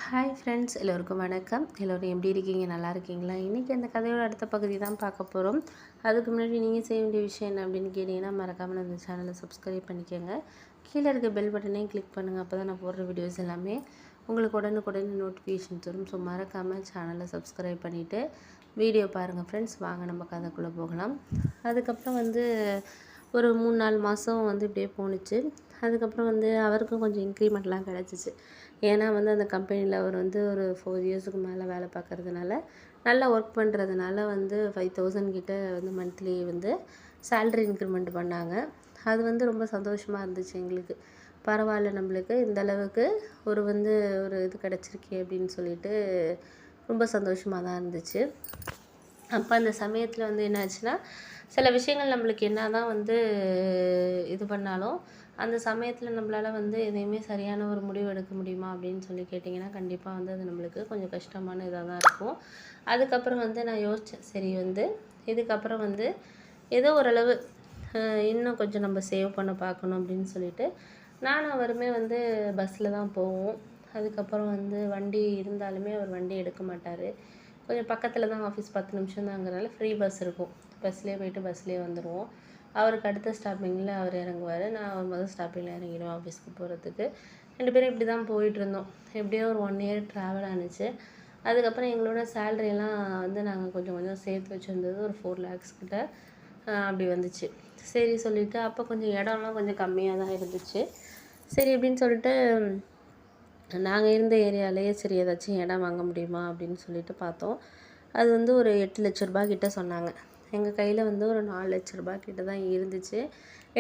Hi friends, எல்லோருக்கும் வணக்கம். எல்லோரும் எப்படி இருக்கீங்க? நல்லா இருக்கீங்களா? இன்றைக்கி அந்த கதையோட அடுத்த பகுதி தான் பார்க்க போகிறோம். அதுக்கு முன்னாடி நீங்கள் செய்ய வேண்டிய விஷயம் என்ன அப்படின்னு கேட்டிங்கன்னா, மறக்காமல் அந்த சேனலை சப்ஸ்கிரைப் பண்ணிக்கோங்க. கீழே இருக்க பெல் பட்டனையும் கிளிக் பண்ணுங்கள். அப்போ தான் நான் போடுற வீடியோஸ் எல்லாமே உங்களுக்கு உடனுக்குடன் நோட்டிஃபிகேஷன்ஸ் வரும். ஸோ மறக்காமல் சேனலை சப்ஸ்கிரைப் பண்ணிவிட்டு வீடியோ பாருங்கள் ஃப்ரெண்ட்ஸ். வாங்க நம்ம கதைக்குள்ளே போகலாம். அதுக்கப்புறம் ஒரு 3-4 மாதம் இப்படியே போணுச்சு. அதுக்கப்புறம் அவருக்கும் கொஞ்சம் இன்க்ரிமெண்ட்லாம் கிடச்சிச்சு. ஏன்னா அந்த கம்பெனியில் அவர் ஒரு 4 இயர்ஸுக்கு மேலே வேலை பார்க்குறதுனால, நல்லா ஒர்க் பண்ணுறதுனால 5000 கிட்ட மந்த்லி சேலரி இன்க்ரிமெண்ட் பண்ணாங்க. அது ரொம்ப சந்தோஷமாக இருந்துச்சு எங்களுக்கு. பரவாயில்ல, நம்மளுக்கு இந்த அளவுக்கு ஒரு இது கிடச்சிருக்கே அப்படின்னு சொல்லிட்டு ரொம்ப சந்தோஷமாக தான் இருந்துச்சு. அப்போ அந்த சமயத்தில் என்னாச்சுன்னா, சில விஷயங்கள் நம்மளுக்கு என்ன தான் இது பண்ணாலும் அந்த சமயத்தில் நம்மளால் எதையுமே சரியான ஒரு முடிவு எடுக்க முடியுமா அப்படின்னு சொல்லி கேட்டிங்கன்னா, கண்டிப்பாக அது நம்மளுக்கு கொஞ்சம் கஷ்டமான இதாக தான் இருக்கும். அதுக்கப்புறம் நான் யோசித்தேன், சரி இதுக்கப்புறம் ஏதோ ஓரளவு இன்னும் கொஞ்சம் நம்ம சேவ் பண்ண பார்க்கணும் அப்படின்னு சொல்லிட்டு நானும் அவருமே பஸ்ஸில் தான் போவோம். அதுக்கப்புறம் வண்டி இருந்தாலுமே அவர் வண்டி எடுக்க மாட்டார். கொஞ்சம் பக்கத்தில் தான் ஆஃபீஸ், 10 நிமிஷம் தாங்கிறனால ஃப்ரீ பஸ் இருக்கும். பஸ்லேயே போயிட்டு பஸ்லேயே வந்துடுவோம். அவருக்கு அடுத்த ஸ்டாப்பிங்கில் அவர் இறங்குவார். நான் முதல் ஸ்டாப்பிங்கில் இறங்கிடுவேன் ஆஃபீஸ்க்கு போகிறதுக்கு. 2 பேரும் இப்படி தான் போயிட்டுருந்தோம். எப்படியோ ஒரு 1 இயர் ட்ராவல் ஆணுச்சு. அதுக்கப்புறம் எங்களோட சேலரியெல்லாம் நாங்கள் கொஞ்சம் கொஞ்சம் சேர்த்து வச்சுருந்தது ஒரு 4 lakhs கிட்ட அப்படி வந்துச்சு. சரி சொல்லிவிட்டு அப்போ கொஞ்சம் இடம்லாம் கொஞ்சம் கம்மியாக தான் இருந்துச்சு. சரி அப்படின்னு சொல்லிட்டு நாங்கள் இருந்த ஏரியாவிலேயே சரி ஏதாச்சும் இடம் வாங்க முடியுமா அப்படின்னு சொல்லிட்டு பார்த்தோம். அது ஒரு 8 லட்ச ரூபா கிட்ட சொன்னாங்க. எங்கள் கையில் ஒரு 4 லட்ச ரூபா கிட்ட தான் இருந்துச்சு.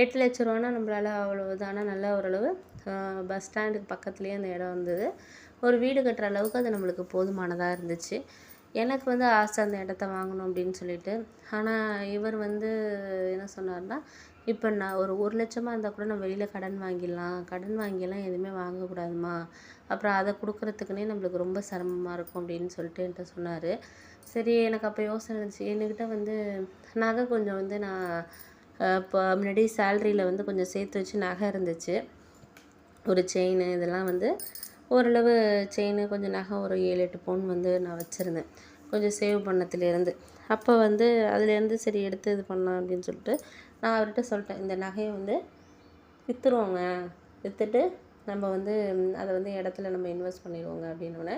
8 லட்ச ரூபானா நம்மளால் அவ்வளோது. ஆனால் நல்ல ஓரளவு பஸ் ஸ்டாண்டுக்கு பக்கத்துலேயே அந்த இடம் இருந்தது. ஒரு வீடு கட்டுற அளவுக்கு அது நம்மளுக்கு போதுமானதாக இருந்துச்சு. எனக்கு ஆசை அந்த இடத்த வாங்கணும் அப்படின்னு சொல்லிட்டு. ஆனால் இவர் என்ன சொன்னார்னா, இப்போ நான் ஒரு 1 லட்சமாக இருந்தால் கூட நம்ம வெளியில் கடன் வாங்கிடலாம். கடன் வாங்கியெல்லாம் எதுவுமே வாங்கக்கூடாதுமா. அப்புறம் அதை கொடுக்குறதுக்குன்னே நம்மளுக்கு ரொம்ப சிரமமாக இருக்கும் அப்படின்னு சொல்லிட்டு என்கிட்ட சொன்னார். சரி, எனக்கு அப்போ யோசனை இருந்துச்சு. என்கிட்ட நகை கொஞ்சம் நான் இப்போ முன்னாடி சேலரியில் கொஞ்சம் சேர்த்து வச்சு நகை இருந்துச்சு. ஒரு செயின் இதெல்லாம் ஓரளவு செயின், கொஞ்சம் நகை, ஒரு 7-8 பவுன் நான் வச்சுருந்தேன் கொஞ்சம் சேவ் பண்ணதுலேருந்து. அப்போ அதுலேருந்து சரி எடுத்து இது பண்ணலாம் அப்படின்னு சொல்லிட்டு நான் அவர்கிட்ட சொல்லிட்டேன், இந்த நகையை விற்றுருவோங்க, விற்றுட்டு நம்ம அதை இடத்துல நம்ம இன்வெஸ்ட் பண்ணிடுவோங்க அப்படின்னோடனே,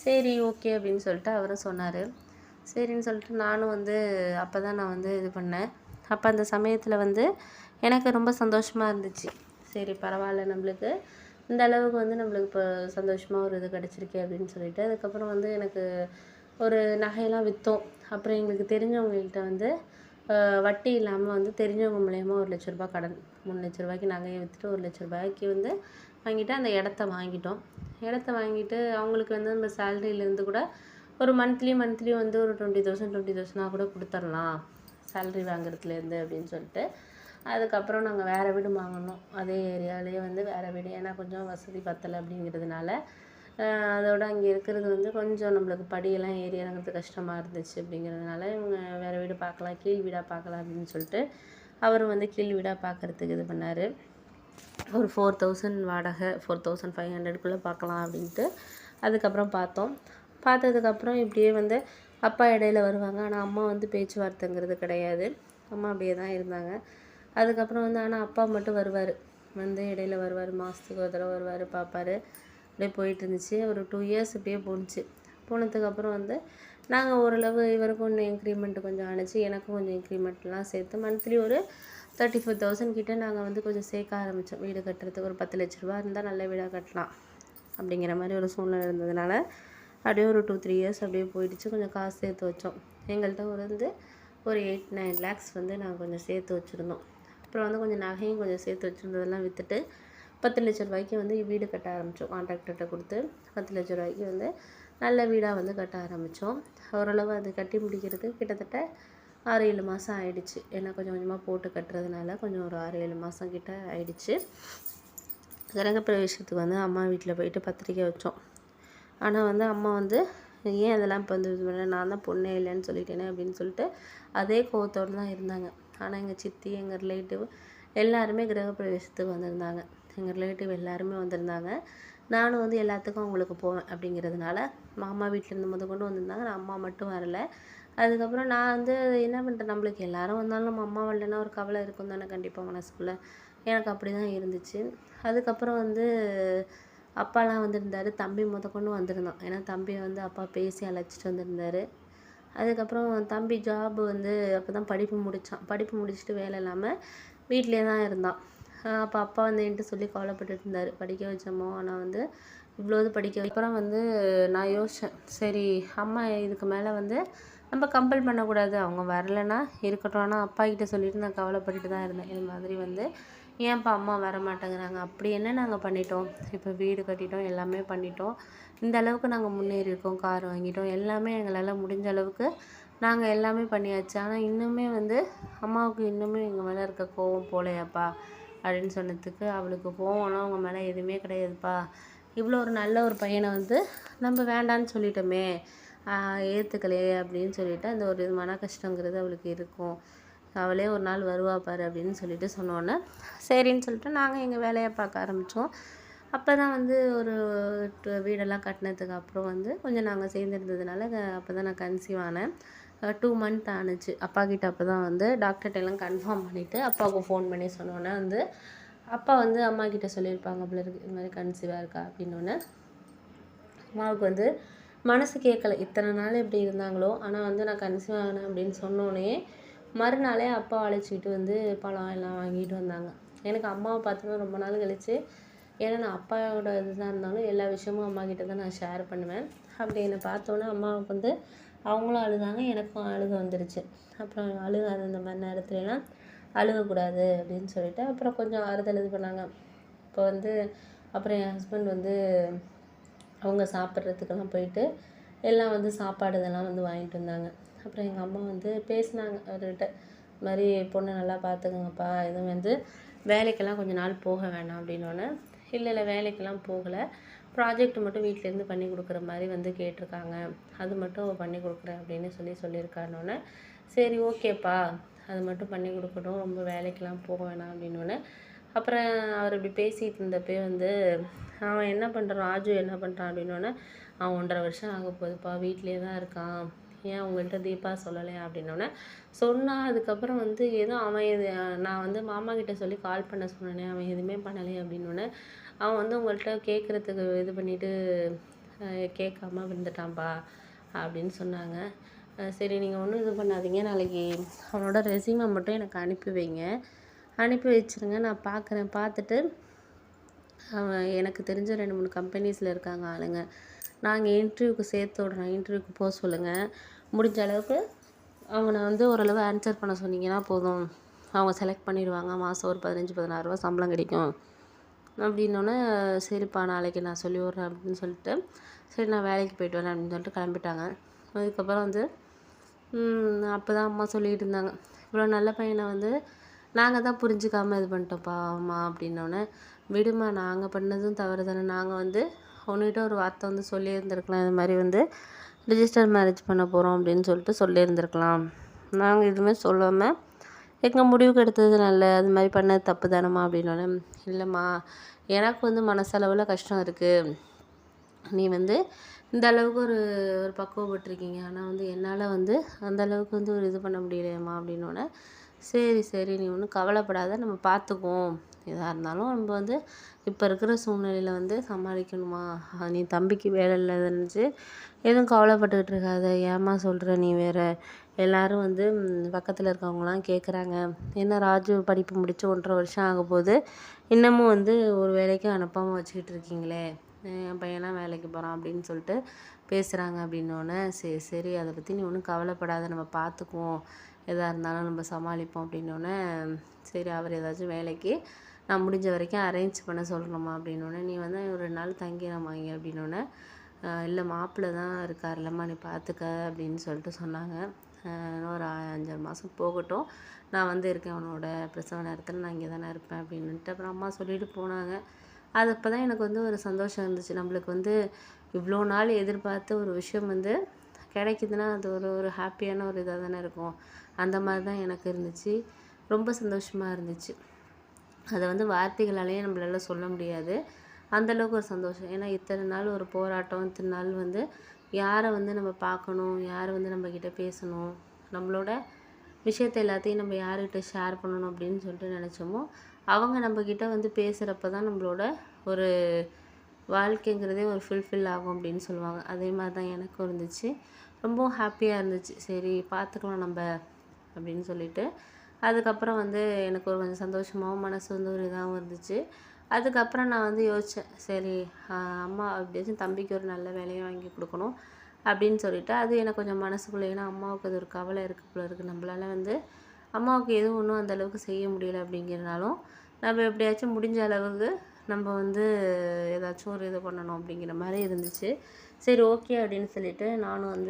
சரி ஓகே அப்படின்னு சொல்லிட்டு அவரும் சொன்னார். சரின்னு சொல்லிட்டு நானும் அப்போ தான் நான் இது பண்ணேன். அப்போ அந்த சமயத்தில் எனக்கு ரொம்ப சந்தோஷமாக இருந்துச்சு. சரி பரவாயில்ல, நம்மளுக்கு இந்த அளவுக்கு நம்மளுக்கு இப்போ சந்தோஷமாக ஒரு இது கிடச்சிருக்கு அப்படின்னு சொல்லிட்டு. அதுக்கப்புறம் எனக்கு ஒரு நகையெல்லாம் விற்றோம். அப்புறம் எங்களுக்கு தெரிஞ்சவங்கள்கிட்ட வட்டி இல்லாமல் தெரிஞ்சவங்க மூலயமா 1 லட்ச ரூபா கடன், 3 லட்ச ரூபாய்க்கு நகையை விற்றுட்டு 1 லட்ச ரூபாய்க்கு வாங்கிட்டு அந்த இடத்த வாங்கிட்டோம். இடத்த வாங்கிட்டு அவங்களுக்கு நம்ம சேலரியிலேருந்து கூட ஒரு மந்த்லி ஒரு 20,000 கூட கொடுத்துர்லாம் சேலரி வாங்குறதுலேருந்து அப்படின்னு சொல்லிட்டு. அதுக்கப்புறம் நாங்கள் வேறு வீடு வாங்கினோம். அதே ஏரியாவிலேயே வேறு வீடு. ஏன்னா கொஞ்சம் வசதி பத்தலை அப்படிங்கிறதுனால, அதோட அங்கே இருக்கிறது கொஞ்சம் நம்மளுக்கு படியெல்லாம் ஏறி இறங்குறது கஷ்டமாக இருந்துச்சு. அப்படிங்கிறதுனால இவங்க வேறு வீடு பார்க்கலாம், கீழ் வீடாக பார்க்கலாம் அப்படின்னு சொல்லிட்டு அவரும் கீழ் வீடாக பார்க்குறதுக்கு இது பண்ணார். ஒரு 4,000 வாடகை, 4,500க்குள்ளே பார்க்கலாம் அப்படின்ட்டு. அதுக்கப்புறம் பார்த்ததுக்கப்புறம் இப்படியே அப்பா இடையில வருவாங்க. ஆனால் அம்மா பேச்சுவார்த்தைங்கிறது கிடையாது. அம்மா அப்படியே தான் இருந்தாங்க. அதுக்கப்புறம் ஆனால் அப்பா மட்டும் வருவார். இடையில வருவார், மாதத்துக்கு ஒரு தடவை வருவார், பார்ப்பார். அப்படியே போயிட்டு இருந்துச்சு. ஒரு 2 இயர்ஸ் இப்படியே போணுச்சு. போனதுக்கப்புறம் நாங்கள் ஓரளவு இவருக்கும் கொஞ்சம் இன்க்ரிமெண்ட் கொஞ்சம் ஆணுச்சு. எனக்கும் கொஞ்சம் இன்க்ரிமெண்ட்லாம் சேர்த்து மந்த்லி ஒரு 34,000 கிட்ட நாங்கள் கொஞ்சம் சேர்க்க ஆரம்பித்தோம். வீடு கட்டுறதுக்கு ஒரு 10 லட்ச ரூபா இருந்தால் நல்ல வீடாக கட்டலாம் அப்படிங்கிற மாதிரி ஒரு சூழ்நிலை இருந்ததுனால அப்படியே ஒரு 2-3 இயர்ஸ் அப்படியே போயிடுச்சு. கொஞ்சம் காசு சேர்த்து வச்சோம். எங்கள்கிட்ட ஒரு 8-9 lakhs நாங்கள் கொஞ்சம் சேர்த்து வச்சுருந்தோம். அப்புறம் கொஞ்சம் நகையும் கொஞ்சம் சேர்த்து வச்சுருந்ததெல்லாம் விற்றுட்டு 10 லட்ச ரூபாய்க்கு வீடு கட்ட ஆரம்பித்தோம். கான்ட்ராக்டர்கிட்ட கொடுத்து 10 லட்ச ரூபாய்க்கு நல்ல வீடாக கட்ட ஆரம்பித்தோம். ஓரளவு அது கட்டி முடிக்கிறது கிட்டத்தட்ட 6-7 மாதம் ஆயிடுச்சு. ஏன்னா கொஞ்சம் கொஞ்சமாக போட்டு கட்டுறதுனால கொஞ்சம் ஒரு 6-7 மாதம் கிட்ட ஆயிடுச்சு. கிரகப்பிரவேசத்துக்கு அம்மா வீட்டில் போயிட்டு பத்திரிக்கை வச்சோம். ஆனால் அம்மா ஏன் அதெல்லாம் இப்போ இது பண்ண, நான் தான் பொண்ணே இல்லைன்னு சொல்லிட்டேனே அப்படின்னு சொல்லிட்டு அதே கோவத்தோடு தான் இருந்தாங்க. ஆனால் எங்கள் சித்தி, எங்கள் ரிலேட்டிவ் எல்லாருமே கிரகப்பிரவேசத்துக்கு வந்திருந்தாங்க. எங்கள் ரிலேட்டிவ் எல்லாருமே வந்திருந்தாங்க. நானும் வந்து எல்லாத்துக்கும் அவங்களுக்கு போவேன் அப்படிங்கிறதுனால மாமா வீட்டிலேருந்து முதற்கொண்டு வந்திருந்தாங்க. நான் அம்மா மட்டும் வரல. அதுக்கப்புறம் நான் வந்து என்ன பண்ணுறேன், நம்மளுக்கு எல்லாரும் வந்தாலும் நம்ம அம்மா வரலன்னா ஒரு கவலை இருக்கும் தானே கண்டிப்பாக மனசுக்குள்ளே. எனக்கு அப்படி தான் இருந்துச்சு. அதுக்கப்புறம் வந்து அப்பாலாம் வந்திருந்தார். தம்பி முதற்கொண்டு வந்திருந்தான். ஏன்னா தம்பியை வந்து அப்பா பேசி அழைச்சிட்டு வந்திருந்தார். அதுக்கப்புறம் தம்பி ஜாப் வந்து அப்போ தான் படிப்பு முடித்தான். படிப்பு முடிச்சுட்டு வேலை இல்லாமல் வீட்டிலே தான் இருந்தான். அப்போ அப்பா வந்து என்கிட்ட சொல்லி கவலைப்பட்டுட்டு இருந்தார். படிக்க வச்சோமோ ஆனால் வந்து இவ்வளோது படிக்க அப்புறம் வந்து நான் யோசித்தேன், சரி அம்மா இதுக்கு மேலே வந்து நம்ம கம்பல் பண்ணக்கூடாது, அவங்க வரலைன்னா இருக்கட்டும். ஆனால் அப்பா கிட்ட சொல்லிட்டு நான் கவலைப்பட்டுட்டு தான் இருந்தேன். இது மாதிரி வந்து ஏன்ப்பா அம்மா வர மாட்டேங்கிறாங்க, அப்படி என்ன நாங்கள் பண்ணிட்டோம், இப்போ வீடு கட்டிட்டோம், எல்லாமே பண்ணிட்டோம், இந்த அளவுக்கு நாங்கள் முன்னேறி இருக்கோம், கார் வாங்கிட்டோம், எல்லாமே எங்களால் முடிஞ்ச அளவுக்கு நாங்கள் எல்லாமே பண்ணியாச்சு. ஆனால் இன்னுமே வந்து அம்மாவுக்கு இன்னுமே எங்கள் மேலே இருக்க கோவம் போலையாப்பா அப்படின்னு சொன்னதுக்கு, அவளுக்கு கோவம்லாம் உங்கள் மேலே எதுவுமே கிடையாதுப்பா, இவ்வளோ ஒரு நல்ல ஒரு பையனை வந்து நம்ம வேண்டான்னு சொல்லிட்டோமே, ஏற்றுக்கலையே அப்படின்னு சொல்லிட்டு அந்த ஒரு மன கஷ்டங்கிறது அவளுக்கு இருக்கும், அவளே ஒரு நாள் வருவா பாரு அப்படின்னு சொல்லிட்டு சொன்னோன்னே சரின்னு சொல்லிட்டு நாங்கள் எங்கள் வேலையை பார்க்க ஆரம்பித்தோம். அப்போ தான் வந்து ஒரு வீடெல்லாம் கட்டினதுக்கு அப்புறம் வந்து கொஞ்சம் நாங்கள் சேர்ந்துருந்ததுனால அப்போ தான் நான் கன்சீவ் ஆனேன். 2 மந்த் ஆணுச்சு. அப்பா கிட்ட அப்போ தான் வந்து டாக்டர்கிட்ட எல்லாம் கன்ஃபார்ம் பண்ணிவிட்டு அப்பாவுக்கு ஃபோன் பண்ணி சொன்னோன்னே வந்து அப்பா வந்து அம்மா கிட்ட சொல்லியிருப்பாங்க போல இருக்கு, இது மாதிரி கன்சீவாக இருக்கா அப்படின்னோடனே அம்மாவுக்கு வந்து மனசு கேட்கல. இத்தனை நாள் எப்படி இருந்தாங்களோ, ஆனால் வந்து நான் கன்சீவ் ஆனேன் அப்படின்னு சொன்னோன்னே மறுநாளே அப்பா அழைச்சிக்கிட்டு வந்து பழம் எல்லாம் வாங்கிட்டு வந்தாங்க. எனக்கு அம்மாவை பார்த்தோன்னா ரொம்ப நாள் கழிச்சு, ஏன்னா நான் அப்பாவோட இதுதான் இருந்தாலும் எல்லா விஷயமும் அம்மா கிட்ட தான் நான் ஷேர் பண்ணுவேன். அப்படி என்னை பார்த்தோன்னே அம்மாவுக்கு வந்து அவங்களும் அழுதாங்க, எனக்கும் அழுக வந்துருச்சு. அப்புறம் அழுகாது இந்த மாதிரி நேரத்துலலாம் அழுகக்கூடாது அப்படின்னு சொல்லிட்டு அப்புறம் கொஞ்சம் ஆறுதல் இது பண்ணாங்க. இப்போ வந்து அப்புறம் என் ஹஸ்பண்ட் வந்து அவங்க சாப்பிட்றதுக்கெல்லாம் போயிட்டு எல்லாம் வந்து சாப்பாடு இதெல்லாம் வந்து வாங்கிட்டு வந்தாங்க. அப்புறம் எங்கள் அம்மா வந்து பேசினாங்க அவர்கிட்ட, இது மாதிரி பொண்ணை நல்லா பார்த்துக்கங்கப்பா, எதுவும் வந்து வேலைக்கெல்லாம் கொஞ்ச நாள் போக வேணாம் அப்படின்னோடனே, இல்லை வேலைக்கெல்லாம் போகலை, ப்ராஜெக்ட் மட்டும் வீட்டிலேருந்து பண்ணி கொடுக்குற மாதிரி வந்து கேட்டிருக்காங்க, அது மட்டும் பண்ணி கொடுக்குறேன் அப்படின்னு சொல்லியிருக்காருனோடனே, சரி ஓகேப்பா அது மட்டும் பண்ணி கொடுக்கட்டும், ரொம்ப வேலைக்கெல்லாம் போக வேணாம் அப்படின்னோடனே, அப்புறம் அவர் இப்படி பேசிகிட்டு இருந்தப்போ வந்து அவன் என்ன பண்ணுறான், ராஜு என்ன பண்ணுறான் அப்படின்னோடனே, அவன் 1.5 வருஷம் ஆக போகுதுப்பா, வீட்டிலே தான் இருக்கான், ஏன் உங்கள்கிட்ட தீபா சொல்லலையா அப்படின்னோடனே சொன்னால். அதுக்கப்புறம் வந்து ஏதோ அவன் நான் வந்து மாமா கிட்ட சொல்லி கால் பண்ண சொன்னேனே, அவன் எதுவுமே பண்ணலையே அப்படின்னோடனே, அவன் வந்து உங்கள்கிட்ட கேட்குறதுக்கு இது பண்ணிவிட்டு கேட்காம இருந்துட்டான்ப்பா அப்படின்னு சொன்னாங்க. சரி நீங்கள் ஒன்றும் இது பண்ணாதீங்க, நாளைக்கு அவனோட ரெஸ்யூமை மட்டும் எனக்கு அனுப்பி வைங்க, அனுப்பி வச்சுருங்க, நான் பார்க்குறேன், பார்த்துட்டு அவன் எனக்கு தெரிஞ்ச 2-3 கம்பெனிஸில் இருக்காங்க ஆளுங்க, நாங்கள் இன்டர்வியூக்கு சேர்த்து விட்றோம், இன்டர்வியூக்கு போக சொல்லுங்கள், முடிஞ்ச அளவுக்கு அவனை வந்து ஓரளவு ஆன்சர் பண்ண சொன்னீங்கன்னா போதும், அவங்க செலக்ட் பண்ணிடுவாங்க, மாதம் ஒரு 15-16 ரூபா சம்பளம் கிடைக்கும் அப்படின்னோடனே, சரிப்பா நாளைக்கு நான் சொல்லி விட்றேன் அப்படின்னு சொல்லிட்டு, சரி நான் வேலைக்கு போய்ட்டு வரேன் அப்படின்னு சொல்லிட்டு கிளம்பிட்டாங்க. அதுக்கப்புறம் வந்து அப்போ தான் அம்மா சொல்லிகிட்டு இருந்தாங்க, இவ்வளோ நல்ல பையனை வந்து நாங்கள் தான் புரிஞ்சுக்காமல் இது பண்ணிட்டோம்ப்பா அம்மா அப்படின்னோடனே, விடுமா நாங்கள் பண்ணதும் தவறு தானே, நாங்கள் வந்து உன்கிட்ட ஒரு வார்த்தை வந்து சொல்லியிருந்துருக்கலாம், இது மாதிரி வந்து ரிஜிஸ்டர் மேரேஜ் பண்ண போகிறோம் அப்படின்னு சொல்லிட்டு சொல்லியிருந்துருக்கலாம், நாங்கள் எதுவுமே சொல்லாமல் எங்கள் முடிவுக்கு எடுத்தது நல்ல, அது மாதிரி பண்ணது தப்பு தானம்மா அப்படின்னோடனே, இல்லைம்மா எனக்கு வந்து மனசளவில் கஷ்டம் இருக்குது, நீ வந்து இந்த அளவுக்கு ஒரு பக்குவப்பட்டிருக்கீங்க, ஆனால் வந்து என்னால் வந்து அந்த அளவுக்கு வந்து ஒரு இது பண்ண முடியலையம்மா அப்படின்னோடனே, சரி நீ ஒன்றும் கவலைப்படாத, நம்ம பார்த்துக்குவோம், எதாக இருந்தாலும் நம்ம வந்து இப்போ இருக்கிற சூழ்நிலையில் வந்து சமாளிக்கணுமா, நீ தம்பிக்கு வேலை இல்லாத நினச்சி எதுவும் கவலைப்பட்டுக்கிட்டு இருக்காத, ஏம்மா சொல்கிற நீ வேறு, எல்லோரும் வந்து பக்கத்தில் இருக்கவங்களாம் கேட்குறாங்க, என்ன ராஜு படிப்பு முடித்து 1.5 வருஷம் ஆக போகுது, இன்னமும் வந்து ஒரு வேலைக்கு அனுப்பாமல் வச்சுக்கிட்டு இருக்கீங்களே, என் பையனாக வேலைக்கு போகிறான் அப்படின்னு சொல்லிட்டு பேசுகிறாங்க அப்படின்னோடனே, சரி அதை பற்றி நீ ஒன்றும் கவலைப்படாத, நம்ம பார்த்துக்குவோம், எதாக இருந்தாலும் நம்ம சமாளிப்போம் அப்படின்னோடனே, சரி அவர் ஏதாச்சும் வேலைக்கு நான் முடிஞ்ச வரைக்கும் அரேஞ்ச் பண்ண சொல்லணுமா அப்படின்னோடனே, நீ வந்து ஒரு 2 நாள் தங்கிடலாமா இங்கே அப்படின்னோடனே, இல்லை மாப்பிள்ளை தான் இருக்கார்லம்மா நீ பார்த்துக்க அப்படின்னு சொல்லிட்டு சொன்னாங்க. இன்னும் ஒரு 5-6 மாதம் போகட்டும், நான் வந்து இருக்கேன், அவனோட பிரசவ நேரத்தில் நான் இங்கே தானே இருப்பேன் அப்படின்ட்டு அப்புறம் அம்மா சொல்லிட்டு போனாங்க. அது அப்போ தான் எனக்கு வந்து ஒரு சந்தோஷம் இருந்துச்சு, நம்மளுக்கு வந்து இவ்வளோ நாள் எதிர்பார்த்த ஒரு விஷயம் வந்து கிடைக்குதுன்னா அது ஒரு ஹாப்பியான ஒரு இதாக தானே இருக்கும், அந்த மாதிரி தான் எனக்கு இருந்துச்சு, ரொம்ப சந்தோஷமாக இருந்துச்சு. அதை வந்து வார்த்தைகளாலேயே நம்மளால சொல்ல முடியாது. அந்தளவுக்கு ஒரு சந்தோஷம். ஏன்னா இத்தனை நாள் ஒரு போராட்டம், இத்தனை நாள் வந்து யாரை வந்து நம்ம பார்க்கணும், யார் வந்து நம்மக்கிட்ட பேசணும், நம்மளோட விஷயத்த எல்லாத்தையும் நம்ம யார்கிட்ட ஷேர் பண்ணணும் அப்படின்னு சொல்லிட்டு நினச்சோமோ, அவங்க நம்மக்கிட்ட வந்து பேசுகிறப்ப தான் நம்மளோட ஒரு வாழ்க்கைங்கிறதே ஒரு ஃபுல்ஃபில் ஆகும் அப்படின்னு சொல்லுவாங்க. அதே மாதிரி தான் எனக்கும் இருந்துச்சு. ரொம்பவும் ஹாப்பியாக இருந்துச்சு. சரி பார்த்துக்கலாம் நம்ம அப்படின்னு சொல்லிட்டு. அதுக்கப்புறம் வந்து எனக்கு ஒரு கொஞ்சம் சந்தோஷமாகவும் மனசு வந்து ஒரு இதாகவும் இருந்துச்சு. அதுக்கப்புறம் நான் வந்து யோசித்தேன், சரி அம்மா எப்படியாச்சும் தம்பிக்கு ஒரு நல்ல வேலையை வாங்கி கொடுக்கணும் அப்படின்னு சொல்லிட்டு, அது எனக்கு கொஞ்சம் மனசுக்குள்ளே, ஏன்னா அம்மாவுக்கு அது ஒரு கவலை இருக்குது போல இருக்குது. நம்மளால வந்து அம்மாவுக்கு எதுவும் ஒன்றும் அந்தளவுக்கு செய்ய முடியலை அப்படிங்கிறனாலும், நம்ம எப்படியாச்சும் முடிஞ்ச அளவுக்கு நம்ம வந்து ஏதாச்சும் ஒரு இது பண்ணணும் அப்படிங்கிற மாதிரி இருந்துச்சு. சரி ஓகே அப்படின்னு சொல்லிட்டு நானும் வந்து